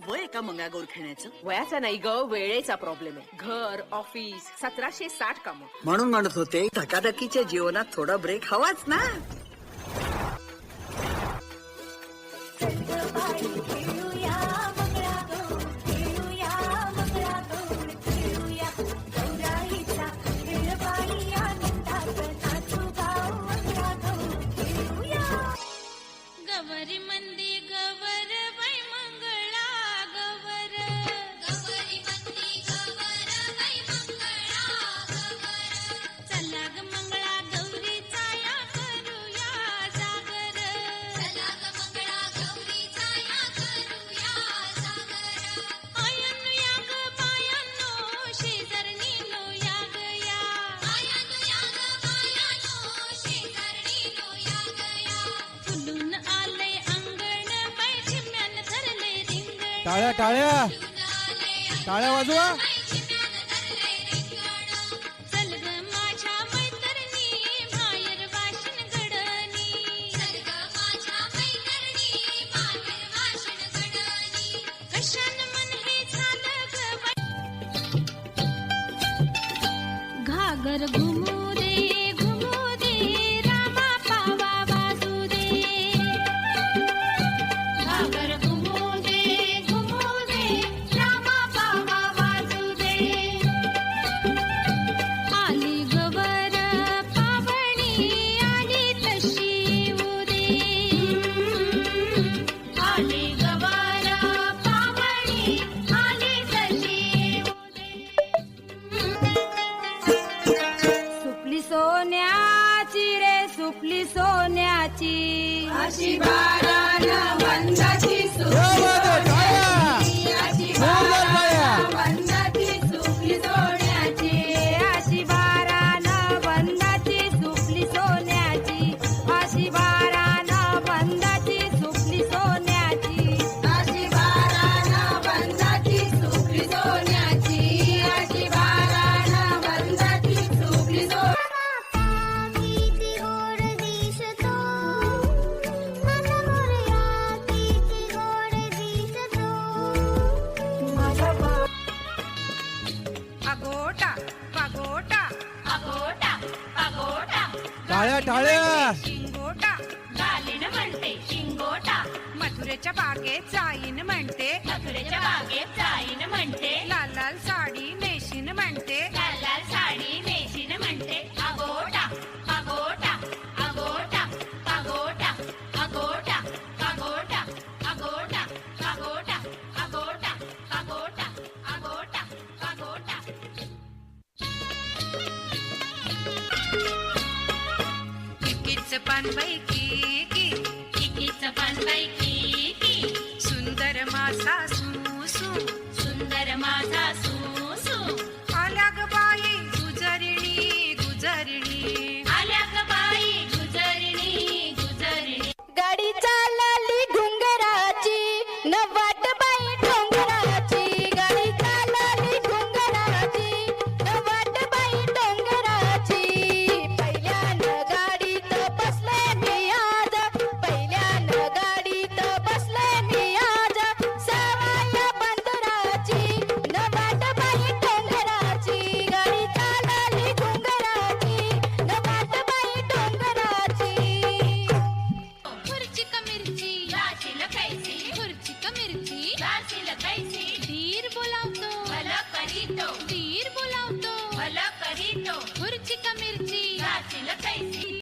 वय का मंगळागौर खेळण्याचं? वयाचा नाही ग, वेळेचा प्रॉब्लेम आहे. घर, ऑफिस, 1760 काम. म्हणून म्हणत होते धकाधकीच्या जीवनात थोडा ब्रेक हवाच ना. गवरी मंदी गवर बाई मंगळा गवर, गवरी मंदी गवर बाई मंगळा गवर, चला ग मंगळा गौरीचा या करूया जागर, चला ग मंगळा गौरीचा या करूया जागर, आयनु या ग बायानो शेजारनी नो या ग या, आयनु या ग बायानो शेजारनी नो या ग या, फुलून आले अंगण बाई झिम्यान धरले रिंगण, टाळ्या टाळ्या टाळ्या वाजवा. चल ग माझ्या मैत्रिणी बाहेर वाशिन गडनी, चल ग माझ्या मैत्रिणी बाहेर वाशिन गडनी, कशान मन हे झालं ग घागर घुमू दे रामा पावा वाजू दे, घागर घुमू दे रामा पावा वाजू दे, आली गवर पावणी आली तशी येऊ दे, आली गवर पावणी आली तशी येऊ दे, सुपली सोन्याची रे सुपली सोन्याची, अशी बारानं वंदाची टाळ्या जोरदार टाळ्या. वंदाची सुपली सोन्याची, अशी बारानं वंदाची सुपली सोन्याची, अशी बारानं वंदाची सुपली सोन्याची, अशी बारानं वंदाची सुपली सोन्याची, अशी बारानं वंदाची सुपली सोन्याची. अगोटा पगोटा, अगोटा अगोटा टाळ्या टाळ्या. शिंगोटा, गालीन म्हणते शिंगोटा, मथुरेच्या बागेत जाईन म्हणते, मथुरेच्या बागेत जाईन म्हणते, लाल लाल साडी नेशीन म्हणते, लाल लाल साडी नेशीन म्हणते, अगोटा अगोटा अगोटा अगोटा अगोटा अगोटा अगोटा अगोटा अगोटा अगोटा अगोटा अगोटा. किकीच पानबाई की किकीचं पान बाई की, सुंदर माझा सुसू, सुंदर माझा सुसू, आल्या ग बाई गुजरिणी गुजरिणी, आल्या ग बाई गुजरिणी गुजरिणी, गाडी चालली घुंगराची न वाट बाई डोंगराची, गाडी चालली घुंगराची न वाट बाई डोंगराची, पहिल्यानं गाडीत बसले मी आज, पहिल्यानं गाडीत बसले मी आज, सवाया बंदराची न वाट बाई डोंगराची, गाडी चालली घुंगराची न वाट बाई डोंगराची. खुर्ची का मिरची लाशील कैसी, खुर्ची का मिरची लाशील कैसी, धीर बोलावतो भला करीतो,